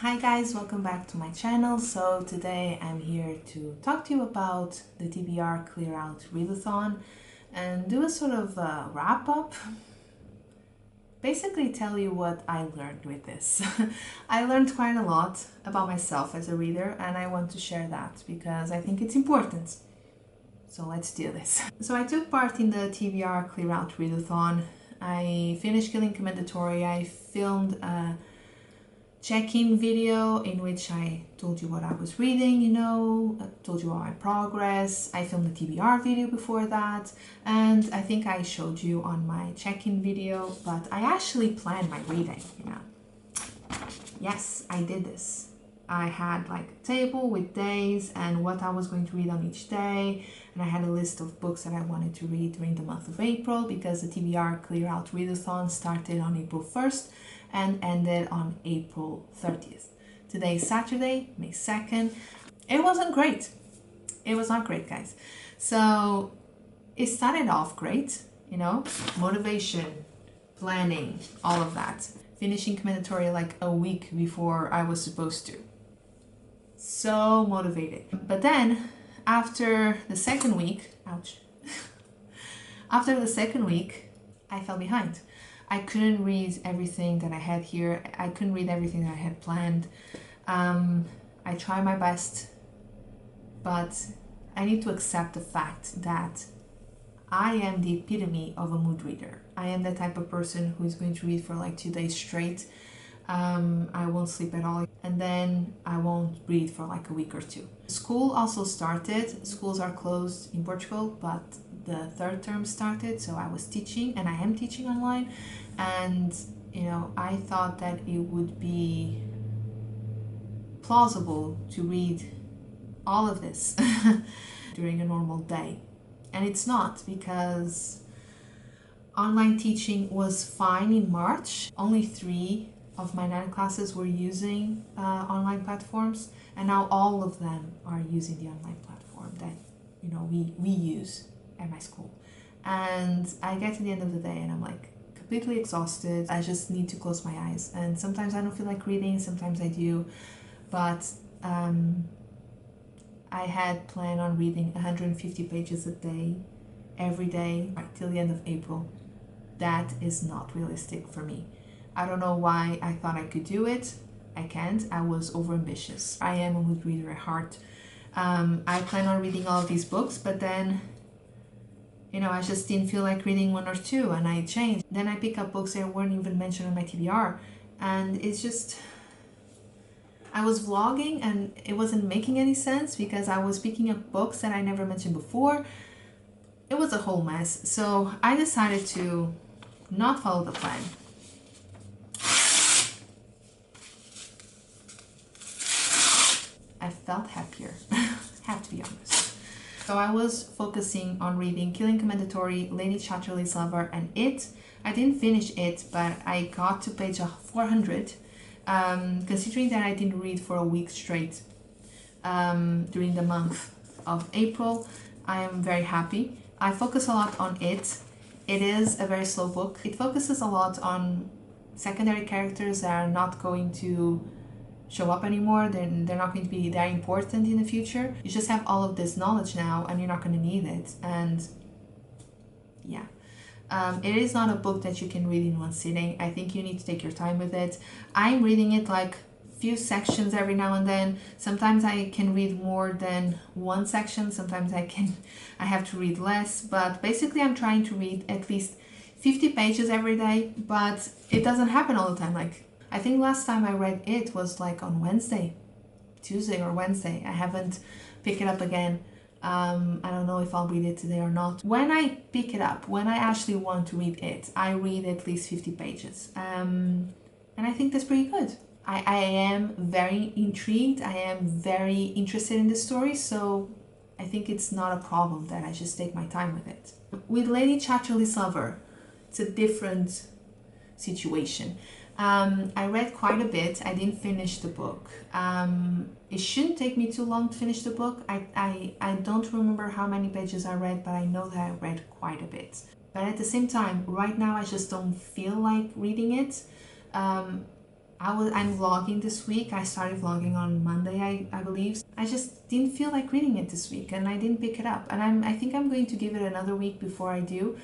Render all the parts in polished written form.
Hi guys, welcome back to my channel. So today I'm here to talk to you about the TBR Clear Out Readathon and do a sort of wrap up. Basically tell you what I learned with this. I learned quite a lot about myself as a reader and I want to share that because I think it's important. So let's do this. So I took part in the TBR Clear Out Readathon. I finished Killing Commendatory. I filmed a check-in video in which I told you what I was reading, I told you all my progress. I filmed a TBR video before that, and I think I showed you on my check-in video, but I actually planned my reading, Yes, I did this. I had like a table with days and what I was going to read on each day, and I had a list of books that I wanted to read during the month of April because the TBR Clear Out Readathon started on April 1st and ended on April 30th. Today is Saturday, May 2nd. It wasn't great. It was not great, guys. So it started off great, motivation, planning, all of that. Finishing commendatory like a week before I was supposed to. So motivated. But then after the second week, ouch, after the second week, I fell behind. I couldn't read everything that I had here. I couldn't read everything that I had planned. I tried my best, but I need to accept the fact that I am the epitome of a mood reader. I am the type of person who is going to read for like 2 days straight. I won't sleep at all, and then I won't read for like a week or two. School also started. Schools are closed in Portugal, but the third term started, so I was teaching and I am teaching online, and I thought that it would be plausible to read all of this during a normal day, and it's not, because online teaching was fine in March. Only 3 of my 9 classes were using online platforms, and now all of them are using the online platform that we use at my school. And I get to the end of the day and I'm like completely exhausted. I just need to close my eyes, and sometimes I don't feel like reading, sometimes I do, but I had planned on reading 150 pages a day every day till the end of April. That is not realistic for me. I don't know why I thought I could do it. I can't. I was overambitious. I am a mood reader at heart. I plan on reading all of these books, but then, I just didn't feel like reading 1 or 2, and I changed. Then I pick up books that weren't even mentioned on my TBR, and it's just, I was vlogging and it wasn't making any sense because I was picking up books that I never mentioned before. It was a whole mess. So I decided to not follow the plan. I felt happier, have to be honest. So I was focusing on reading Killing Commendatory, Lady Chatterley's Lover, and It. I didn't finish It, but I got to page 400, considering that I didn't read for a week straight during the month of April. I am very happy. I focus a lot on It. It is a very slow book. It focuses a lot on secondary characters that are not going to show up anymore. They're not going to be that important in the future. You just have all of this knowledge now and you're not going to need it. And yeah, it is not a book that you can read in one sitting. I think you need to take your time with it. I'm reading it like few sections every now and then. Sometimes I can read more than one section, sometimes I have to read less, but basically I'm trying to read at least 50 pages every day, but it doesn't happen all the time. Like, I think last time I read It was like on Tuesday or Wednesday. I haven't picked it up again. I don't know if I'll read it today or not. When I pick it up, when I actually want to read it, I read at least 50 pages. And I think that's pretty good. I am very intrigued. I am very interested in the story, so I think it's not a problem that I just take my time with it. With Lady Chatterley's Lover, it's a different situation. I read quite a bit. I didn't finish the book. It shouldn't take me too long to finish the book. I don't remember how many pages I read, but I know that I read quite a bit. But at the same time, right now I just don't feel like reading it. I'm vlogging this week. I started vlogging on Monday, I believe. I just didn't feel like reading it this week, and I didn't pick it up. And I think I'm going to give it another week before I do,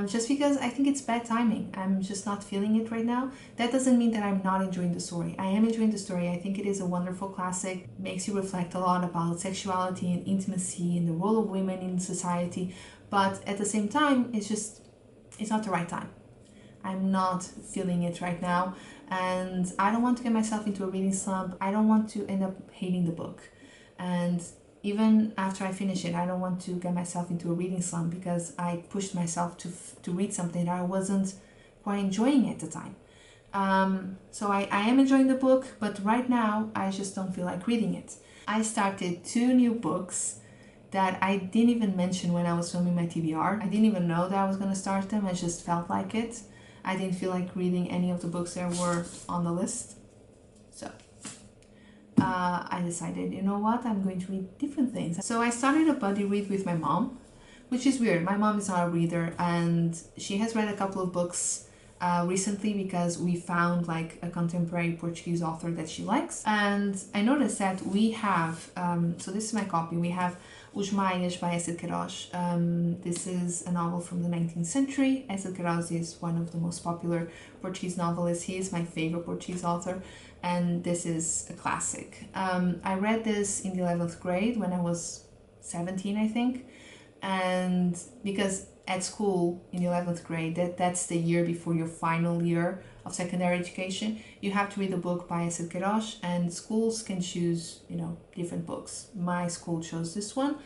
just because I think it's bad timing. I'm just not feeling it right now. That doesn't mean that I'm not enjoying the story. I am enjoying the story. I think it is a wonderful classic. Makes you reflect a lot about sexuality and intimacy and the role of women in society. But at the same time, it's not the right time. I'm not feeling it right now, and I don't want to get myself into a reading slump. I don't want to end up hating the book, and even after I finish it, I don't want to get myself into a reading slump because I pushed myself to read something that I wasn't quite enjoying at the time. So I am enjoying the book, but right now I just don't feel like reading it. I started 2 new books that I didn't even mention when I was filming my TBR. I didn't even know that I was going to start them. I just felt like it. I didn't feel like reading any of the books that were on the list. So I decided, you know what, I'm going to read different things. So I started a buddy read with my mom, which is weird. My mom is not a reader, and she has read a couple of books recently because we found like a contemporary Portuguese author that she likes. And I noticed that we have, so this is my copy, we have Os Maias by Eça de Queiroz. This is a novel from the 19th century. Eça de Queiroz is one of the most popular Portuguese novelists. He is my favorite Portuguese author, and this is a classic. I read this in the 11th grade when I was 17, I think, and because at school in the 11th grade, that's the year before your final year of secondary education, you have to read a book by Eça de Queiroz, and schools can choose, different books. My school chose this one.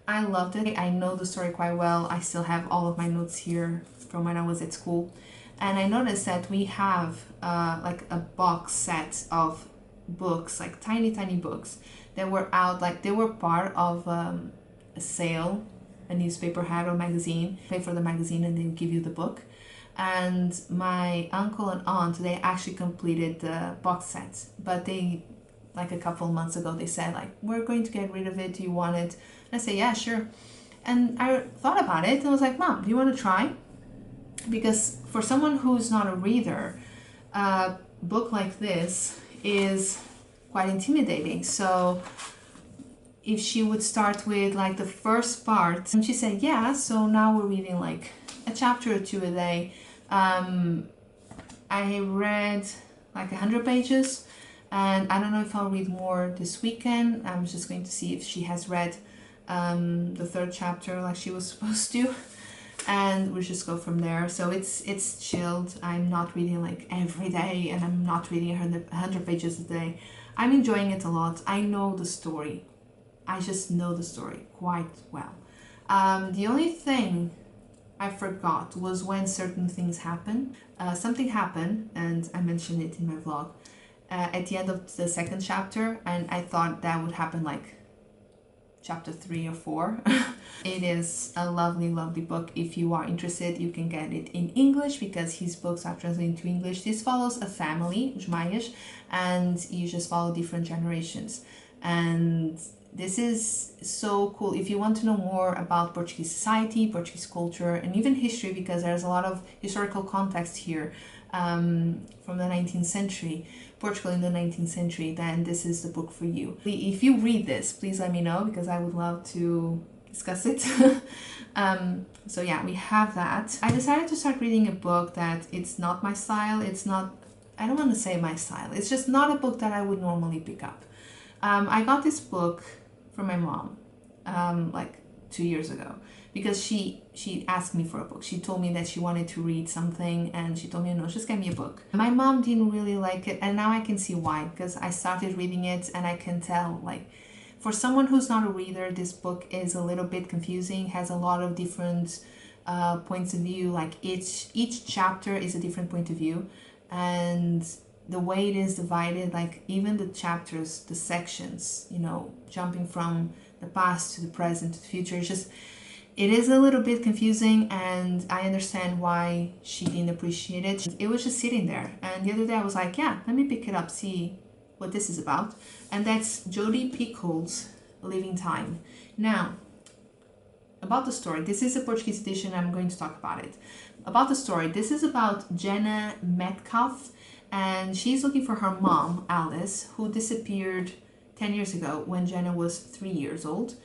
I loved it. I know the story quite well. I still have all of my notes here from when I was at school. And I noticed that we have like a box set of books, like tiny books that were out, like they were part of a sale a newspaper had or magazine. Pay for the magazine and they give you the book. And my uncle and aunt, they actually completed the box set, but they, like a couple of months ago, they said like, we're going to get rid of it, do you want it? And I said, yeah, sure. And I thought about it and I was like, Mom, do you want to try? Because for someone who's not a reader, a book like this is quite intimidating. So if she would start with like the first part, and she said, yeah, so now we're reading like a chapter or 2 a day. I read like 100 pages, and I don't know if I'll read more this weekend. I'm just going to see if she has read the 3rd chapter like she was supposed to, and we'll just go from there. So it's chilled. I'm not reading like every day, and I'm not reading 100 pages a day. I'm enjoying it a lot. I know the story. I just know the story quite well. The only thing I forgot was when certain things happen. Something happened, and I mentioned it in my vlog, at the end of the 2nd chapter, and I thought that would happen like chapter 3 or 4. It is a lovely book. If you are interested, you can get it in English because his books are translated to English. This follows a family, os Maias, and you just follow different generations. And this is so cool if you want to know more about Portuguese society, Portuguese culture, and even history, because there's a lot of historical context here from the 19th century, Portugal in the 19th century, then this is the book for you. If you read this, please let me know because I would love to discuss it. So yeah, we have that. I decided to start reading a book that it's not my style. It's not, I don't want to say my style. It's just not a book that I would normally pick up. I got this book from my mom like 2 years ago because she asked me for a book. She told me that she wanted to read something and she told me, no, just get me a book. My mom didn't really like it, and now I can see why, because I started reading it and I can tell, like, for someone who's not a reader, this book is a little bit confusing, has a lot of different points of view. Like each chapter is a different point of view, and the way it is divided, like even the chapters, the sections, jumping from the past to the present to the future, it is a little bit confusing, and I understand why she didn't appreciate it. It was just sitting there, and the other day I was like, yeah, let me pick it up, see what this is about. And that's Jodi Picoult's Living Time. Now, about the story, this is a Portuguese edition, I'm going to talk about it. About the story, this is about Jenna Metcalfe, and she's looking for her mom, Alice, who disappeared 10 years ago when Jenna was 3 years old.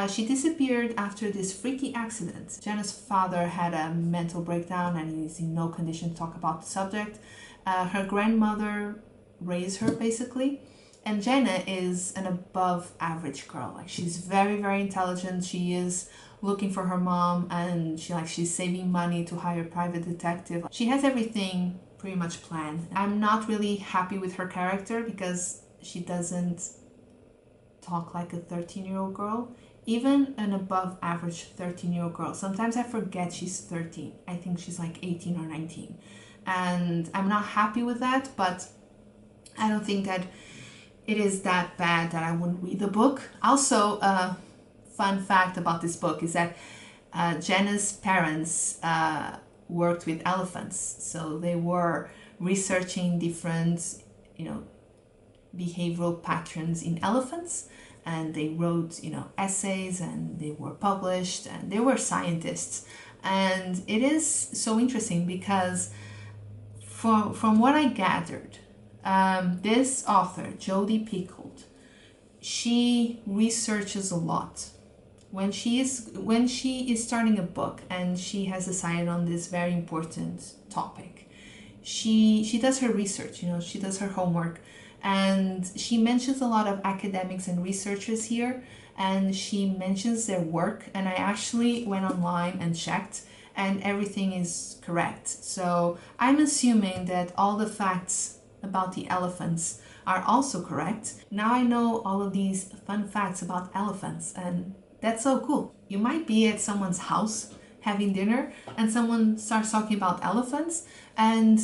She disappeared after this freaky accident. Jenna's father had a mental breakdown and he's in no condition to talk about the subject. Her grandmother raised her basically, and Jenna is an above average girl. Like, she's very, very intelligent. She is looking for her mom, and she's saving money to hire a private detective. She has everything pretty much planned. I'm not really happy with her character because she doesn't talk like a 13-year-old girl. Even an above average 13-year-old girl, sometimes I forget she's 13. I think she's like 18 or 19. And I'm not happy with that, but I don't think that it is that bad that I wouldn't read the book. Also, a fun fact about this book is that Jenna's parents worked with elephants. So they were researching different, behavioral patterns in elephants. And they wrote, essays, and they were published, and they were scientists. And it is so interesting because from what I gathered, this author, Jodi Picoult, she researches a lot. When she is starting a book and she has decided on this very important topic, she does her research, she does her homework. And she mentions a lot of academics and researchers here, and she mentions their work. And I actually went online and checked, and everything is correct. So I'm assuming that all the facts about the elephants are also correct. Now I know all of these fun facts about elephants, and that's so cool. You might be at someone's house having dinner, and someone starts talking about elephants, and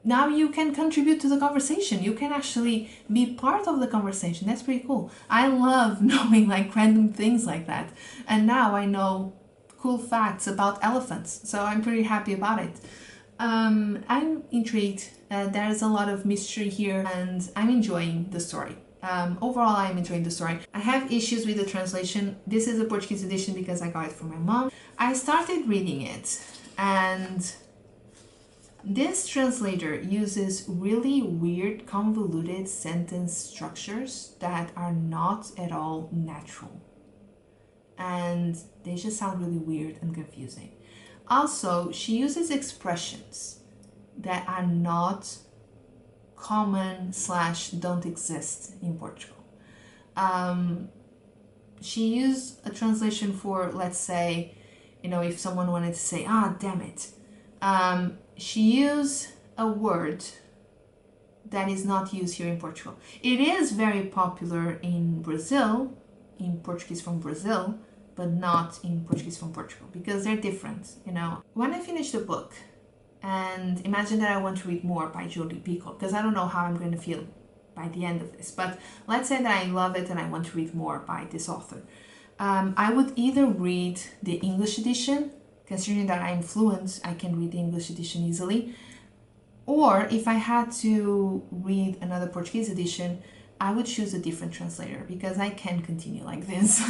now you can contribute to the conversation. You can actually be part of the conversation. That's pretty cool. I love knowing like random things like that. And now I know cool facts about elephants. So I'm pretty happy about it. I'm intrigued. There's a lot of mystery here and I'm enjoying the story. Overall, I'm enjoying the story. I have issues with the translation. This is a Portuguese edition because I got it from my mom. I started reading it, and this translator uses really weird, convoluted sentence structures that are not at all natural. And they just sound really weird and confusing. Also, she uses expressions that are not common / don't exist in Portugal. She used a translation for, let's say, if someone wanted to say, damn it. She used a word that is not used here in Portugal. It is very popular in Brazil, in Portuguese from Brazil, but not in Portuguese from Portugal because they're different, When I finish the book, and imagine that I want to read more by Jodi Picoult, because I don't know how I'm going to feel by the end of this, but let's say that I love it and I want to read more by this author. I would either read the English edition, considering that I'm fluent, I can read the English edition easily. Or if I had to read another Portuguese edition, I would choose a different translator because I can continue like this.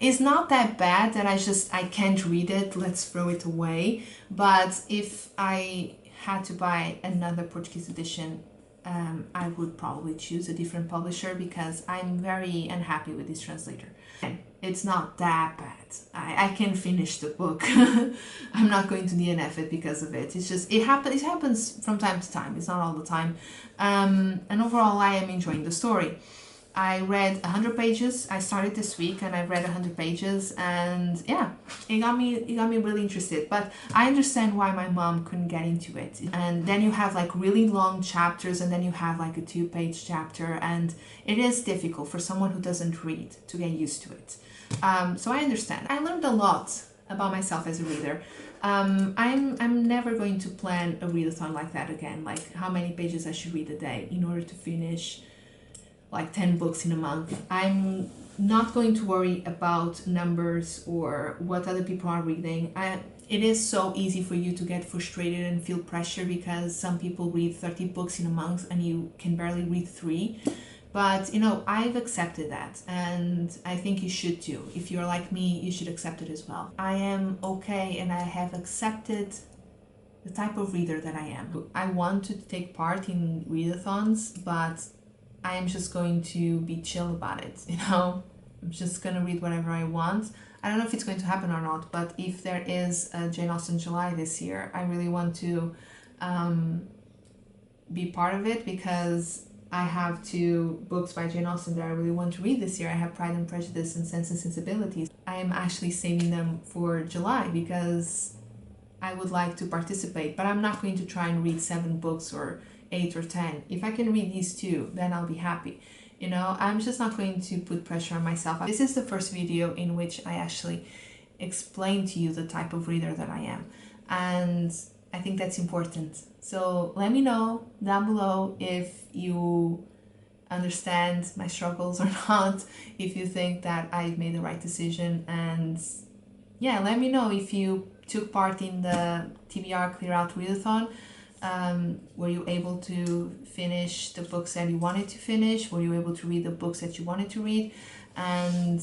It's not that bad that I can't read it, let's throw it away. But if I had to buy another Portuguese edition, I would probably choose a different publisher because I'm very unhappy with this translator. It's not that bad. I can finish the book. I'm not going to DNF it because of it. It's just, it happens from time to time. It's not all the time. And overall, I am enjoying the story. I read 100 pages. I started this week and I read 100 pages, and yeah, it got me really interested. But I understand why my mom couldn't get into it. And then you have like really long chapters, and then you have like a 2-page chapter, and it is difficult for someone who doesn't read to get used to it. So I understand. I learned a lot about myself as a reader. I'm never going to plan a readathon like that again, like how many pages I should read a day in order to finish like 10 books in a month. I'm not going to worry about numbers or what other people are reading. It is so easy for you to get frustrated and feel pressure because some people read 30 books in a month and you can barely read 3. But, I've accepted that, and I think you should too. If you're like me, you should accept it as well. I am okay, and I have accepted the type of reader that I am. I want to take part in readathons, but I am just going to be chill about it, you know? I'm just gonna read whatever I want. I don't know if it's going to happen or not, but if there is a Jane Austen July this year, I really want to be part of it, because I have 2 books by Jane Austen that I really want to read this year. I have Pride and Prejudice and Sense and Sensibilities. I am actually saving them for July because I would like to participate, but I'm not going to try and read 7 books or 8 or 10. If I can read these 2, then I'll be happy. You know, I'm just not going to put pressure on myself. This is the first video in which I actually explain to you the type of reader that I am. And I think that's important. So let me know down below if you understand my struggles or not, if you think that I've made the right decision. And yeah, let me know if you took part in the TBR Clear Out Readathon. Were you able to finish the books that you wanted to finish? Were you able to read the books that you wanted to read? And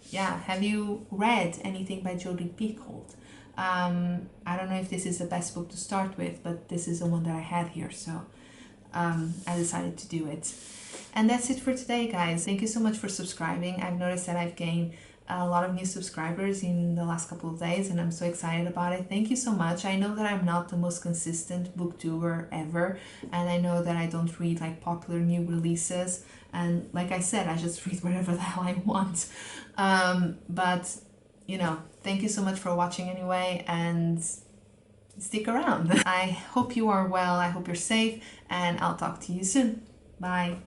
yeah, have you read anything by Jodi Picoult? I don't know if this is the best book to start with, but this is the one that I had here, so I decided to do it. And that's it for today, guys. Thank you so much for subscribing. I've noticed that I've gained a lot of new subscribers in the last couple of days, and I'm so excited about it. Thank you so much. I know that I'm not the most consistent booktuber ever, and I know that I don't read like popular new releases, and like I said, I just read whatever the hell I want. But you know, thank you so much for watching anyway, and stick around. I hope you are well, I hope you're safe, and I'll talk to you soon. Bye.